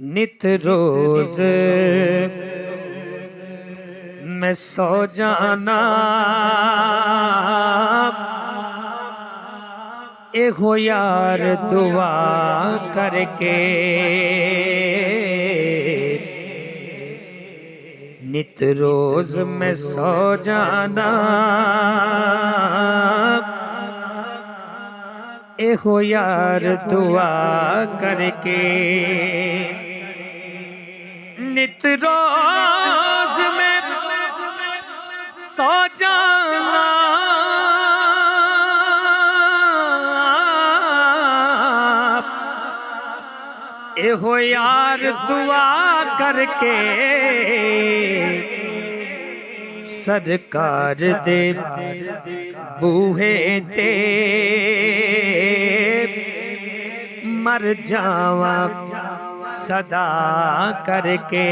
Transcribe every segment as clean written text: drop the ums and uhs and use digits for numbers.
नित रोज मैं सो जाना एहो यार दुआ करके। नित रोज मैं सो जाना एहो यार दुआ करके। नित रोज मैं सो जाना एहो यार दुआ करके। सरकार दे बूहे ते मर जावा सदा करके।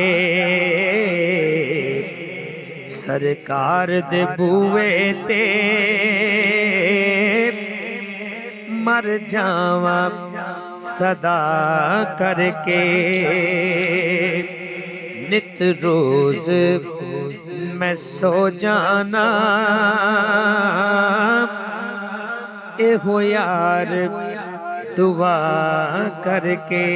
सरकार दे बूहे ते मर जावा सदा करके। नित रोज मैं सो जाना एहो यार दुआ करके।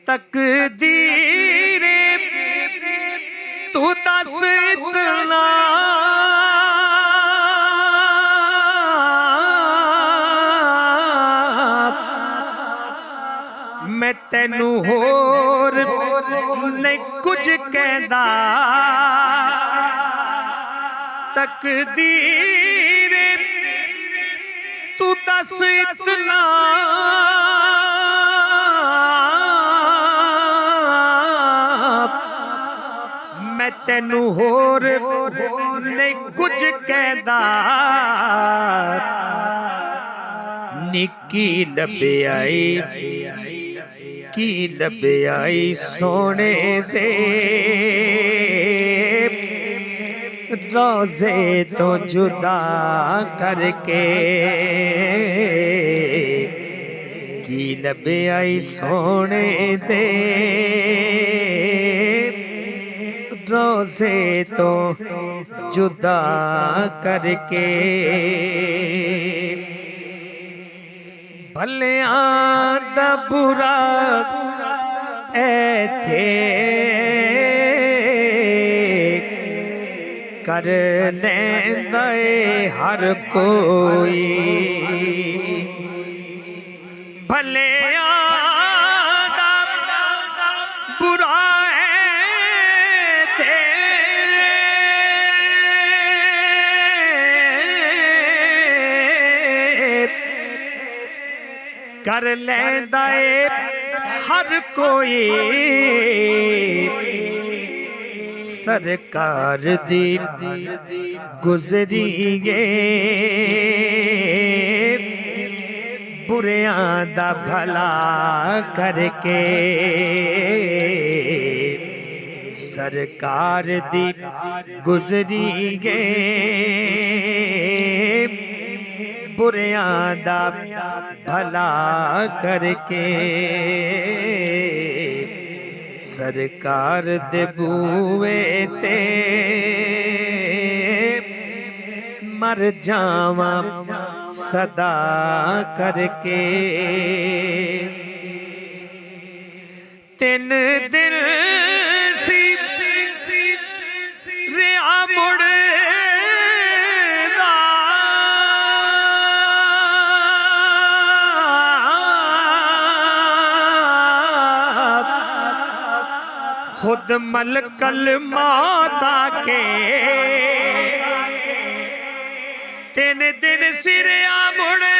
तकदीरे तू दस इतना मैं तेनू होर नहीं कुछ कहदा। तकदीर तू दस इतना मैं तेनू होर नहीं कुछ कहदा। निकी लबे आई की लबे आई सोने दे रोज़े तो जुदा करके। की लबे आई सोने दे रोज़े तो जुदा करके। भलियां दा बुरा ऐथे कर लैंदा है हर कोई। भलियां दा बुरा ऐथे कर लैंदा है हर कोई। सरकार दी गुजरी गे बुरियां दा भला करके। सरकार दी गुजरी गे बुरियां दा भला करके। सरकार दे बूहे ते मर जावा सदा करके। तीन दिन सी रिया मुड़ खुद मलकल माता के। तीन दिन सिरिया मुड़े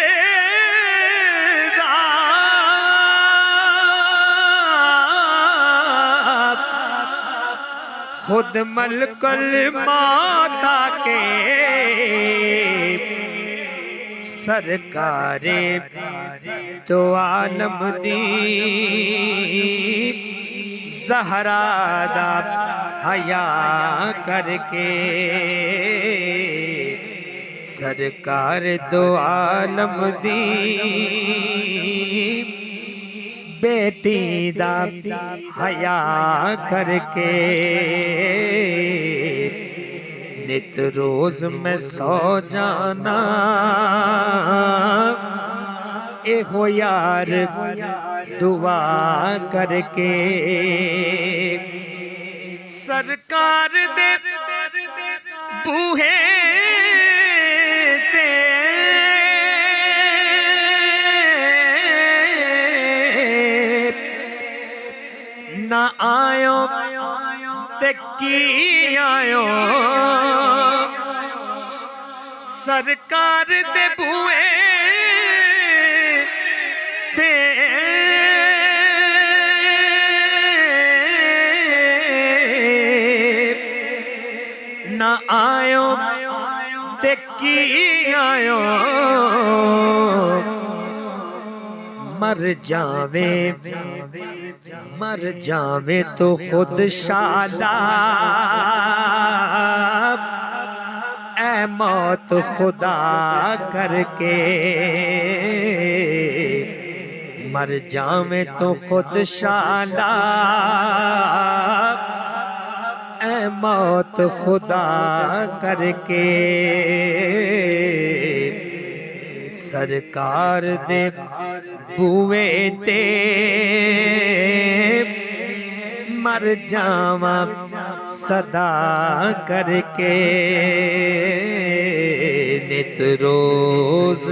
खुद मलकल माता के। सरकारे तो आलम दी ज़हरा दा हया करके। सरकार दो आलम दी बेटी दा हया करके नित रोज मैं सो जाना एहो यार दुआ करके सरकार दे बूहे ते ना आयो ते की आयो सरकार दे बूहे ते ना आयो ते की आयो मर जावे तो खुद शाला ऐ मौत खुदा करके मर जावे तो खुद शाला ऐ मौत खुदा करके सरकार दे बूए ते मर जावा सदा करके नित रोज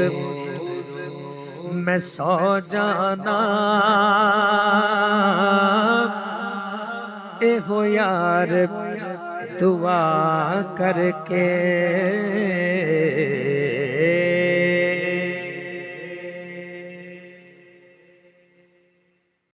मैं सो जाना एहो यार दुआ करके।